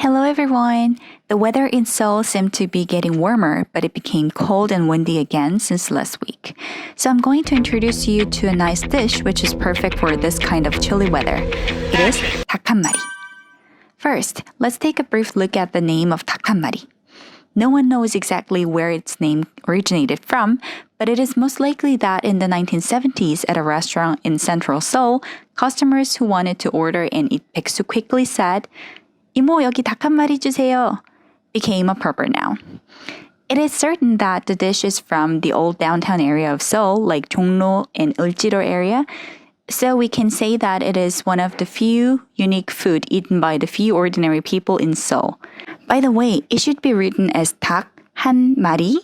Hello everyone! The weather in Seoul seemed to be getting warmer, but it became cold and windy again since last week. So I'm going to introduce you to a nice dish which is perfect for this kind of chilly weather. It is 닭한마리. First, let's take a brief look at the name of 닭한마리. No one knows exactly where its name originated from, but it is most likely that in the 1970s at a restaurant in central Seoul, customers who wanted to order and eat 백숙 quickly said, 이모 여기 닭한마리 주세요, became a proper noun. It is certain that the dish is from the old downtown area of Seoul, like 종로 and 을지로 area, so we can say that it is one of the few unique food eaten by the few ordinary people in Seoul. By the way, it should be written as 닭한마리,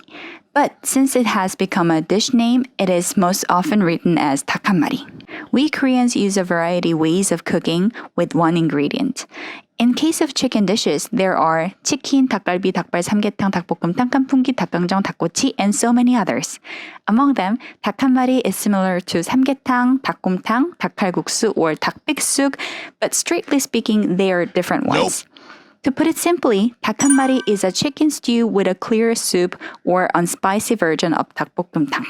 but since it has become a dish name, it is most often written as 닭한마리. We Koreans use a variety of ways of cooking with one ingredient. In case of chicken dishes, there are 치킨, 닭갈비, 닭발, 삼계탕, 닭볶음탕, 깐풍기, 닭강정, 닭꼬치, and so many others. Among them, 닭한마리 is similar to 삼계탕, 닭곰탕, 닭칼국수, or 닭백숙, but strictly speaking, they are different ones. To put it simply, 닭한마리 is a chicken stew with a clear soup or unspicy version of 닭볶음탕.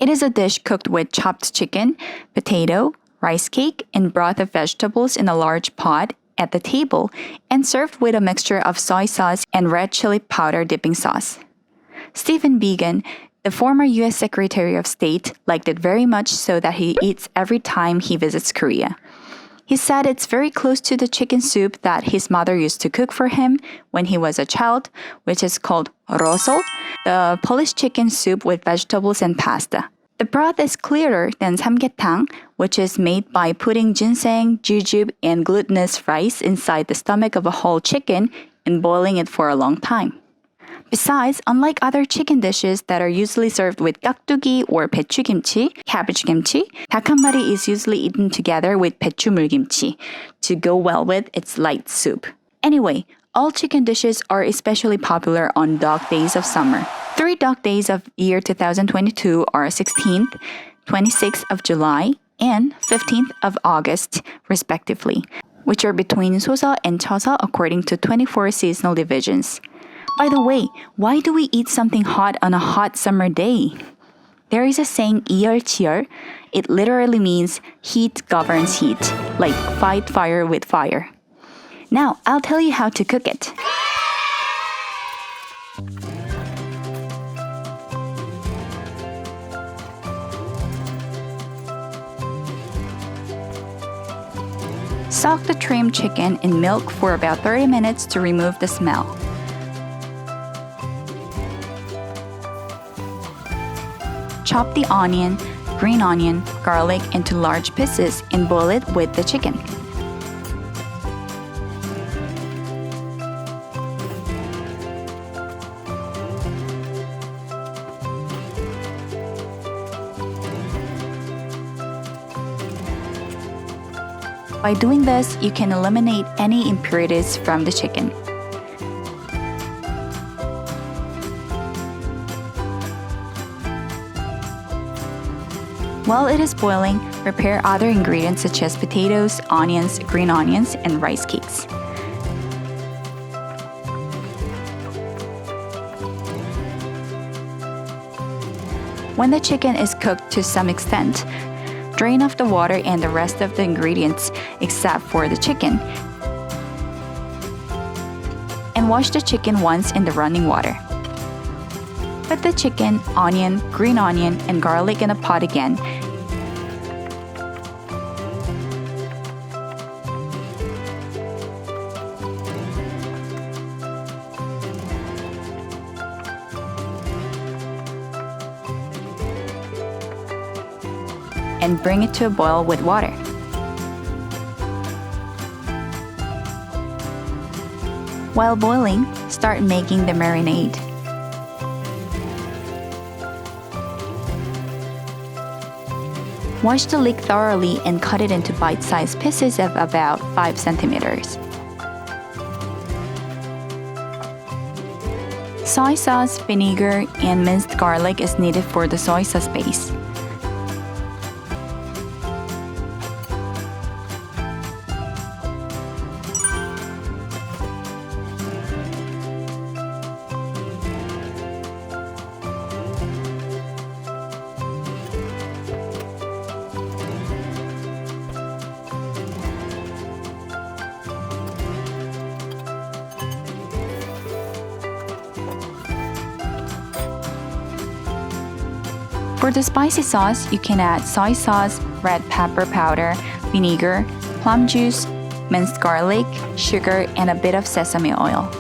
It is a dish cooked with chopped chicken, potato, rice cake, and broth of vegetables in a large pot at the table and served with a mixture of soy sauce and red chili powder dipping sauce. Stephen Biegun, the former U.S. Secretary of State, liked it very much so that he eats every time he visits Korea. He said it's very close to the chicken soup that his mother used to cook for him when he was a child, which is called rosol, the Polish chicken soup with vegetables and pasta. The broth is clearer than samgyetang, which is made by putting ginseng, jujube, and glutinous rice inside the stomach of a whole chicken and boiling it for a long time. Besides, unlike other chicken dishes that are usually served with 깍두기 or 배추김치, cabbage kimchi, 닭한마리 is usually eaten together with 배추물김치 to go well with its light soup. Anyway, all chicken dishes are especially popular on dog days of summer. 3 dog days of year 2022 are 16th, 26th of July, and 15th of August, respectively, which are between 소서 and 처서 according to 24 seasonal divisions. By the way, why do we eat something hot on a hot summer day? There is a saying 이열치열. It literally means heat governs heat, like fight fire with fire. Now, I'll tell you how to cook it. Soak the trimmed chicken in milk for about 30 minutes to remove the smell. Chop the onion, green onion, garlic into large pieces and boil it with the chicken. By doing this, you can eliminate any impurities from the chicken. While it is boiling, prepare other ingredients such as potatoes, onions, green onions, and rice cakes. When the chicken is cooked to some extent, drain off the water and the rest of the ingredients except for the chicken, and wash the chicken once in the running water. Put the chicken, onion, green onion, and garlic in a pot again. And bring it to a boil with water. While boiling, start making the marinade. Wash the leek thoroughly and cut it into bite-sized pieces of about 5 centimeters. Soy sauce, vinegar, and minced garlic is needed for the soy sauce base. For the spicy sauce, you can add soy sauce, red pepper powder, vinegar, plum juice, minced garlic, sugar, and a bit of sesame oil.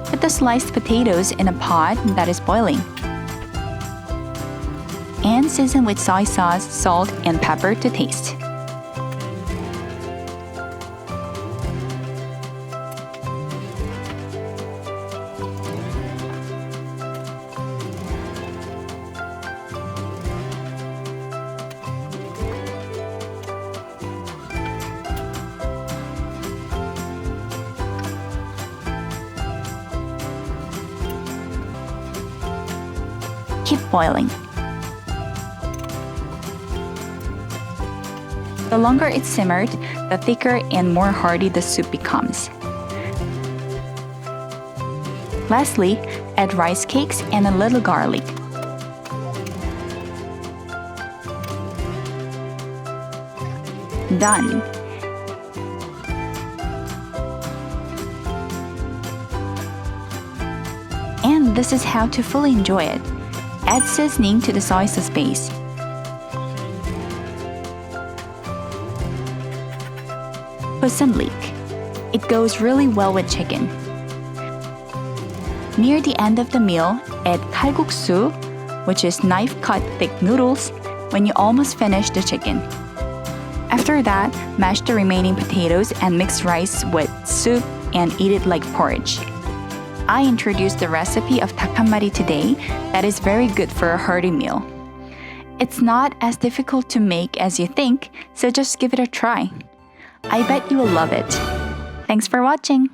Put the sliced potatoes in a pot that is boiling. And season with soy sauce, salt, and pepper to taste. Keep boiling. The longer it's simmered, the thicker and more hearty the soup becomes. Lastly, add rice cakes and a little garlic. Done. And this is how to fully enjoy it. Add seasoning to the soy sauce base. Put some leek. It goes really well with chicken. Near the end of the meal, add kalguksu, which is knife-cut thick noodles, when you almost finish the chicken. After that, mash the remaining potatoes and mix rice with soup and eat it like porridge. I introduced the recipe of 닭한마리 today that is very good for a hearty meal. It's not as difficult to make as you think, so just give it a try. I bet you will love it. Thanks for watching!